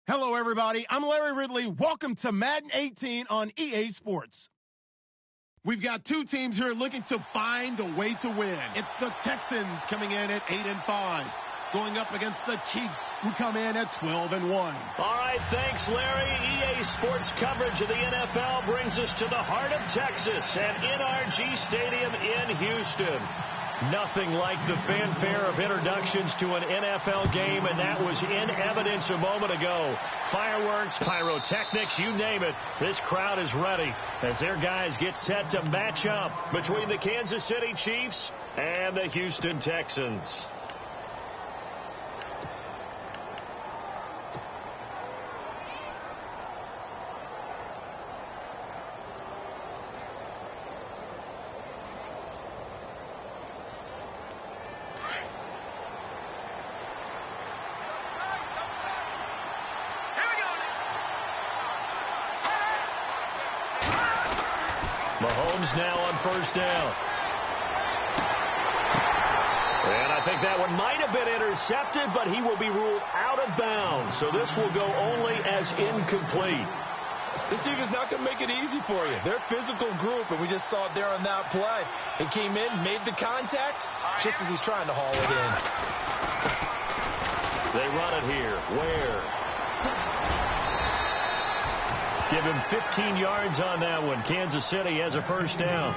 Hello, everybody. I'm Larry Ridley. Welcome to Madden 18 on EA Sports. We've got two teams here looking to find a way to win. It's the Texans coming in at 8-5, going up against the Chiefs, who come in at 12-1. All right, thanks, Larry. EA Sports coverage of the NFL brings us to the heart of Texas at NRG Stadium in Houston. Nothing like the fanfare of introductions to an NFL game, and that was in evidence a moment ago. Fireworks, pyrotechnics, you name it. This crowd is ready as their guys get set to match up between the Kansas City Chiefs and the Houston Texans. Mahomes now on first down. And I think that one might have been intercepted, but he will be ruled out of bounds. So this will go only as incomplete. This team is not going to make it easy for you. They're a physical group, and we just saw it there on that play. He came in, made the contact, just as he's trying to haul it in. They run it here. Where? Give him 15 yards on that one. Kansas City has a first down.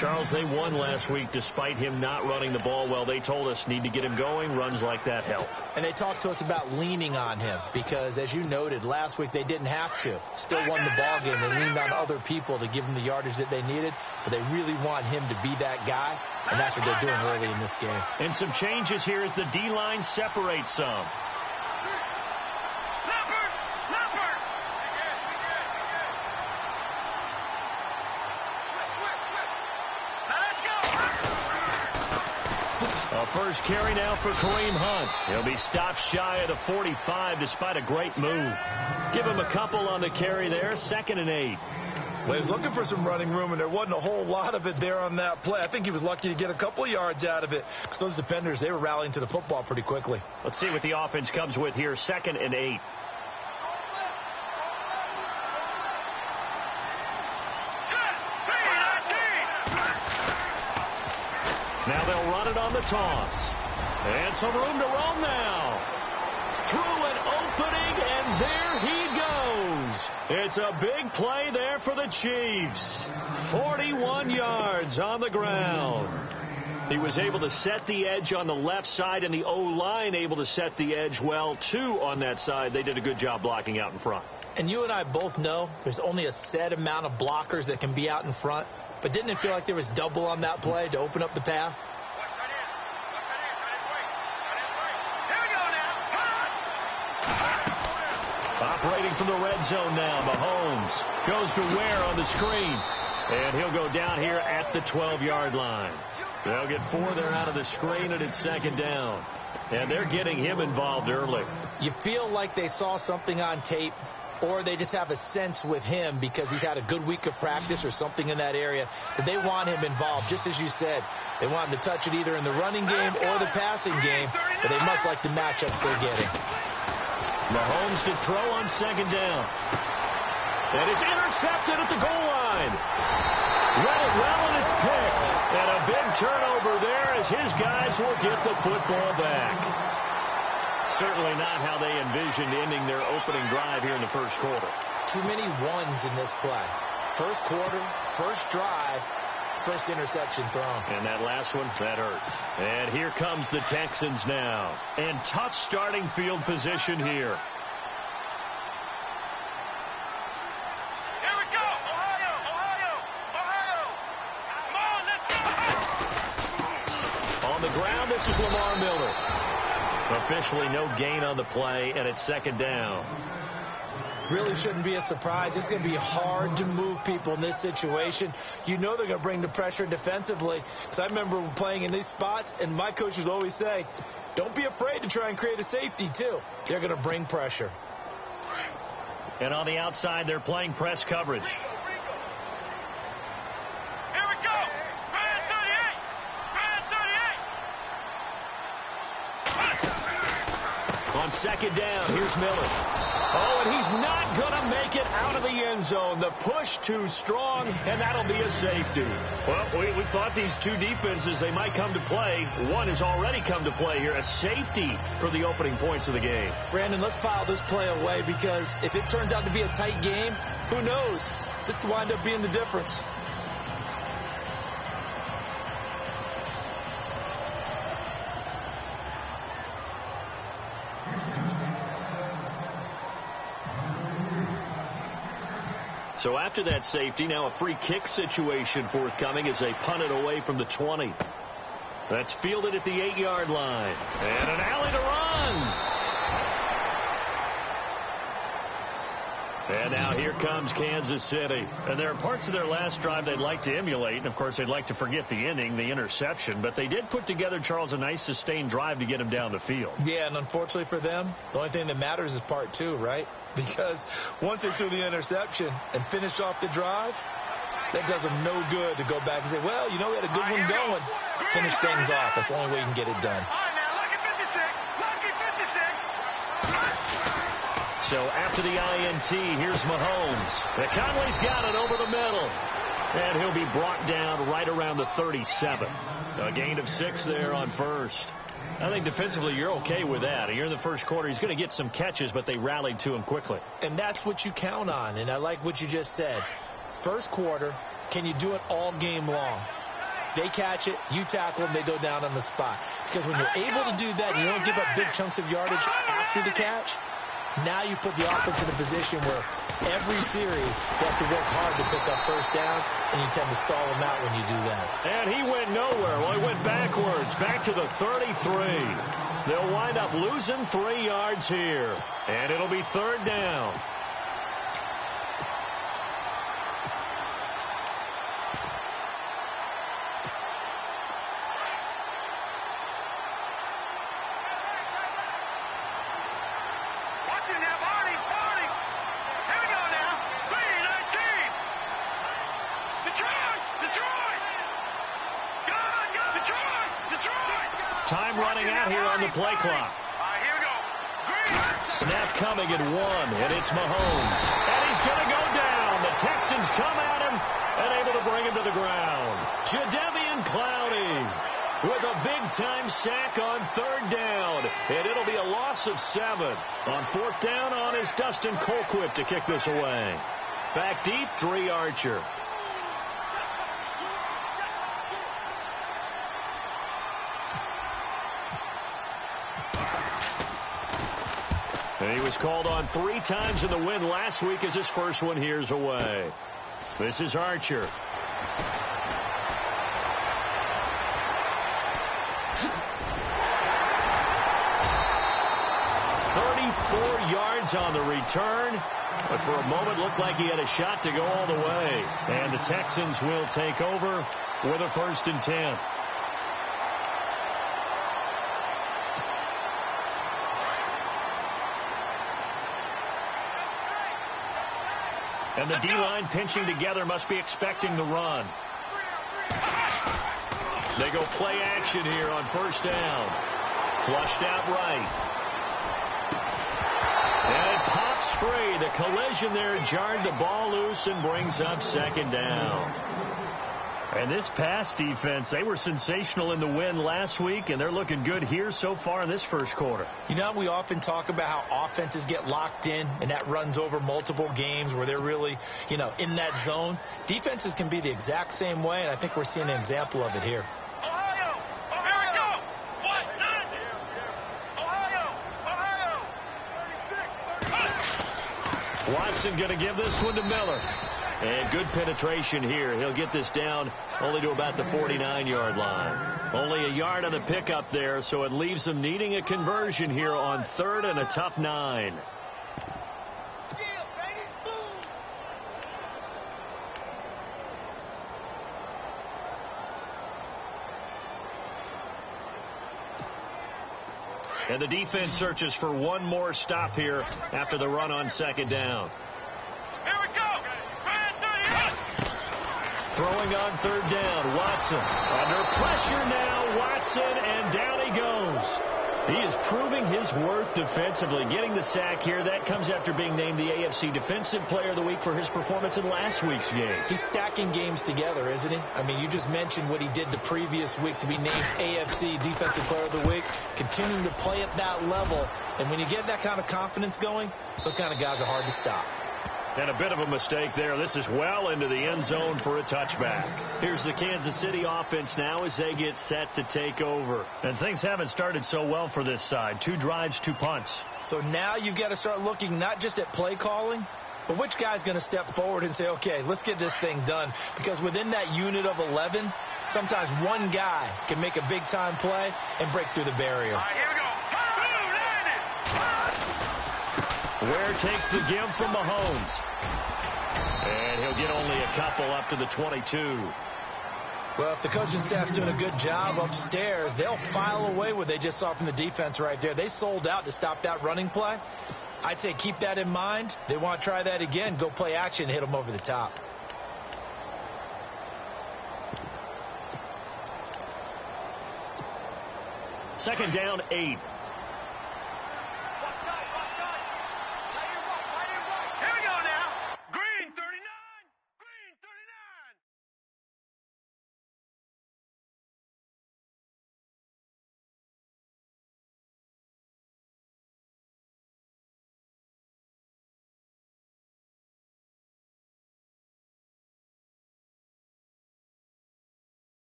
Charles, they won last week despite him not running the ball well. They told us need to get him going. Runs like that help. And they talked to us about leaning on him because, as you noted, last week they didn't have to. Still won the ball game. They leaned on other people to give them the yardage that they needed, but they really want him to be that guy, and that's what they're doing early in this game. And some changes here as the D-line separates some. First carry now for Kareem Hunt. He'll be stopped shy of the 45 despite a great move. Give him a couple on the carry there. 2nd and 8. Well, he was looking for some running room, and there wasn't a whole lot of it there on that play. I think he was lucky to get a couple of yards out of it because those defenders, they were rallying to the football pretty quickly. Let's see what the offense comes with here. 2nd and 8. Now they'll run it on the toss. And some room to roam now. Through an opening, and there he goes. It's a big play there for the Chiefs. 41 yards on the ground. He was able to set the edge on the left side, and the O-line able to set the edge well, too, on that side. They did a good job blocking out in front. And you and I both know there's only a set amount of blockers that can be out in front. But didn't it feel like there was double on that play to open up the path? Operating from the red zone now, Mahomes goes to Ware on the screen. And he'll go down here at the 12-yard line. They'll get 4 there out of the screen, and it's 2nd down. And they're getting him involved early. You feel like they saw something on tape, or they just have a sense with him because he's had a good week of practice or something in that area that they want him involved. Just as you said, they want him to touch it either in the running game or the passing game, but they must like the matchups they're getting. Mahomes to throw on 2nd down. And it's intercepted at the goal line. Read it well, and it's picked. And a big turnover there as his guys will get the football back. Certainly not how they envisioned ending their opening drive here in the first quarter. Too many ones in this play. First quarter, first drive, first interception thrown. And that last one, that hurts. And here comes the Texans now. And tough starting field position here. Here we go. Ohio, Ohio, Ohio. Come on, let's go. On the ground, this is Lamar Miller. Officially no gain on the play, and it's 2nd down. Really shouldn't be a surprise. It's going to be hard to move people in this situation. You know they're going to bring the pressure defensively. Because I remember playing in these spots, and my coaches always say, don't be afraid to try and create a safety, too. They're going to bring pressure. And on the outside, they're playing press coverage. Here we go. Brand 38. Brand 38. On second down. Here's Miller. Oh, and he's not going to make it out of the end zone. The push too strong, and that'll be a safety. Well, we thought these two defenses, they might come to play. One has already come to play here. A safety for the opening points of the game. Brandon, let's file this play away because if it turns out to be a tight game, who knows? This could wind up being the difference. So after that safety, now a free kick situation forthcoming as they punt it away from the 20. That's fielded at the 8-yard line. And an alley to run. And now here comes Kansas City. And there are parts of their last drive they'd like to emulate. And, of course, they'd like to forget the inning, the interception. But they did put together, Charles, a nice sustained drive to get him down the field. Yeah, and unfortunately for them, the only thing that matters is part two, right? Because once they threw the interception and finished off the drive, that does them no good to go back and say, well, you know, we had a good one going. Finish things off. That's the only way you can get it done. So after the INT, here's Mahomes. Conley's got it over the middle. And he'll be brought down right around the 37. A gain of 6 there on first. I think defensively you're okay with that. You're in the first quarter. He's going to get some catches, but they rallied to him quickly. And that's what you count on. And I like what you just said. First quarter, can you do it all game long? They catch it, you tackle them, they go down on the spot. Because when you're able to do that, you don't give up big chunks of yardage after the catch. Now you put the offense in a position where every series they have to work hard to pick up first downs, and you tend to stall them out when you do that. And he went nowhere. Well, he went backwards, back to the 33. They'll wind up losing 3 yards here, and it'll be third down. Time running out here on the play clock. Here we go. Snap coming at 1, and it's Mahomes. And he's going to go down. The Texans come at him and able to bring him to the ground. Jadeveon Clowney with a big-time sack on third down. And it'll be a loss of 7. On fourth down on is Dustin Colquitt to kick this away. Back deep, Dre Archer. And he was called on 3 times in the win last week as his first one here's away. This is Archer. 34 yards on the return. But for a moment looked like he had a shot to go all the way. And the Texans will take over with a 1st and 10. And the D-line pinching together must be expecting the run. They go play action here on first down. Flushed out right. And it pops free. The collision there jarred the ball loose and brings up second down. And this pass defense, they were sensational in the win last week, and they're looking good here so far in this first quarter. You know, we often talk about how offenses get locked in, and that runs over multiple games where they're really, you know, in that zone. Defenses can be the exact same way, and I think we're seeing an example of it here. Ohio! Here we go! What? Ohio! 36! Watson going to give this one to Miller. And good penetration here. He'll get this down only to about the 49-yard line. Only a yard on the pickup there, so it leaves them needing a conversion here on 3rd and a tough 9. And the defense searches for one more stop here after the run on second down. Here we go! Throwing on third down, Watson. Under pressure now, Watson, and down he goes. He is proving his worth defensively. Getting the sack here, that comes after being named the AFC Defensive Player of the Week for his performance in last week's game. He's stacking games together, isn't he? I mean, you just mentioned what he did the previous week to be named AFC Defensive Player of the Week, continuing to play at that level. And when you get that kind of confidence going, those kind of guys are hard to stop. And a bit of a mistake there. This is well into the end zone for a touchback. Here's the Kansas City offense now as they get set to take over. And things haven't started so well for this side. 2 drives, 2 punts. So now you've got to start looking not just at play calling, but which guy's going to step forward and say, okay, let's get this thing done. Because within that unit of 11, sometimes one guy can make a big-time play and break through the barrier. All right, here we go. Ware takes the give from Mahomes. And he'll get only a couple up to the 22. Well, if the coaching staff's doing a good job upstairs, they'll file away what they just saw from the defense right there. They sold out to stop that running play. I'd say keep that in mind. They want to try that again. Go play action, hit them over the top. Second down, 8. Here we go now. Green 39. Green 39.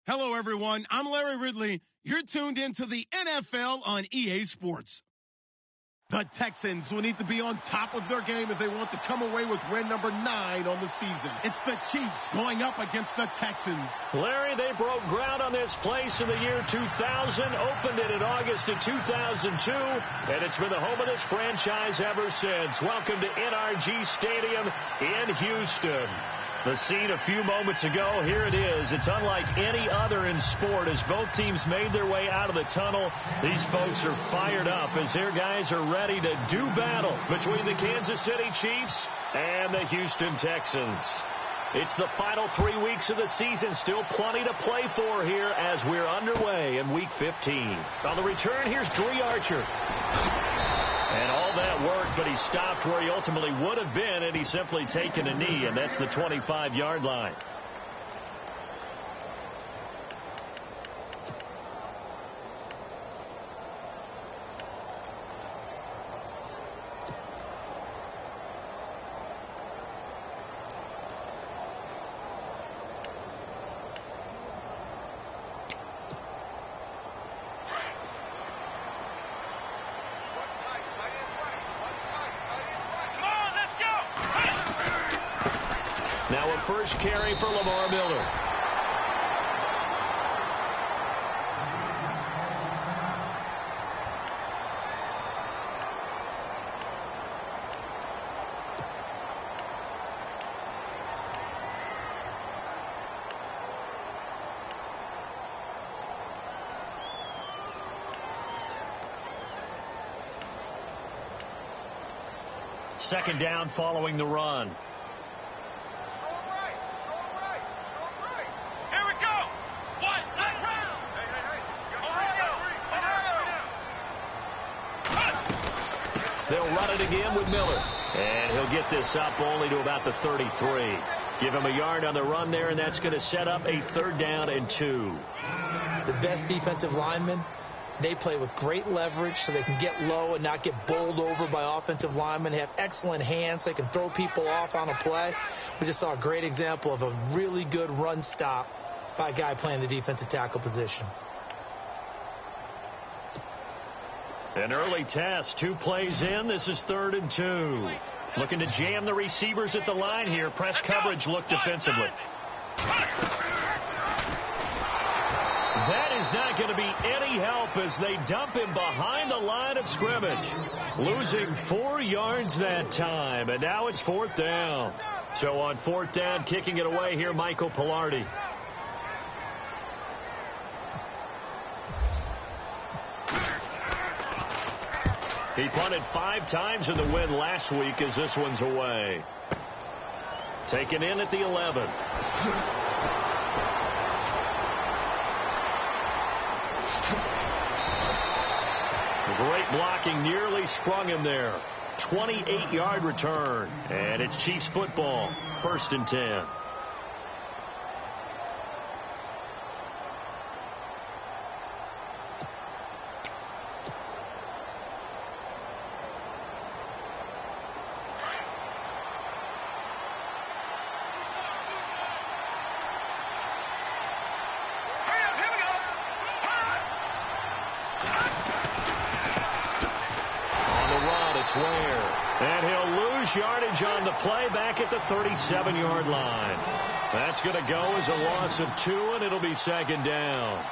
Hello, everyone. I'm Larry Ridley. You're tuned into the NFL on EA Sports. The Texans will need to be on top of their game if they want to come away with win number 9 on the season. It's the Chiefs going up against the Texans. Larry, they broke ground on this place in the year 2000, opened it in August of 2002, and it's been the home of this franchise ever since. Welcome to NRG Stadium in Houston. The scene a few moments ago, here it is. It's unlike any other in sport. As both teams made their way out of the tunnel, these folks are fired up as their guys are ready to do battle between the Kansas City Chiefs and the Houston Texans. It's the final 3 weeks of the season. Still plenty to play for here as we're underway in Week 15. On the return, here's Dree Archer. And all that worked, but he stopped where he ultimately would have been, and he's simply taken a knee, and that's the 25-yard line. Now a first carry for Lamar Miller. Second down following the run. They'll run it again with Miller. And he'll get this up only to about the 33. Give him a yard on the run there, and that's going to set up a 3rd down and 2. The best defensive linemen, they play with great leverage so they can get low and not get bowled over by offensive linemen. They have excellent hands. They can throw people off on a play. We just saw a great example of a really good run stop by a guy playing the defensive tackle position. An early test, 2 plays in. This is 3rd and 2. Looking to jam the receivers at the line here. Press coverage look defensively. That is not going to be any help as they dump him behind the line of scrimmage. Losing 4 yards that time, and now it's 4th down. So on 4th down, kicking it away here, Michael Pilardi. He punted 5 times in the win last week as this one's away. Taken in at the 11. Great blocking, nearly sprung him there. 28-yard return, and it's Chiefs football, 1st and 10. And he'll lose yardage on the play back at the 37-yard line. That's going to go as a loss of 2, and it'll be 2nd down.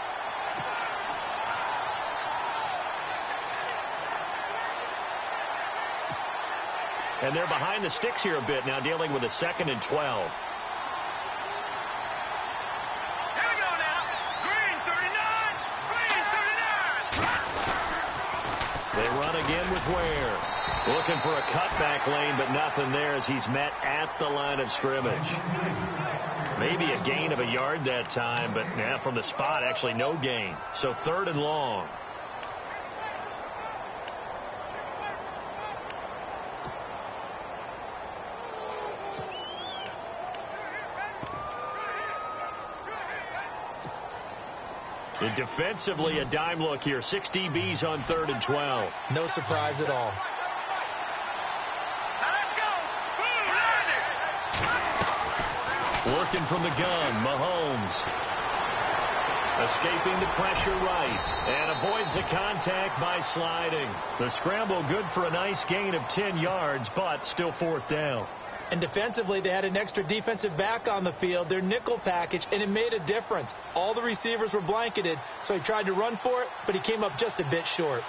And they're behind the sticks here a bit now, dealing with a 2nd and 12. They run again with Ware. Looking for a cutback lane, but nothing there as he's met at the line of scrimmage. Maybe a gain of a yard that time, but now from the spot, actually no gain. So 3rd and long. And defensively, a dime look here. 6 DBs on 3rd and 12. No surprise at all. Working from the gun, Mahomes. Escaping the pressure right, and avoids the contact by sliding. The scramble good for a nice gain of 10 yards, but still 4th down. And defensively, they had an extra defensive back on the field, their nickel package, and it made a difference. All the receivers were blanketed, so he tried to run for it, but he came up just a bit short.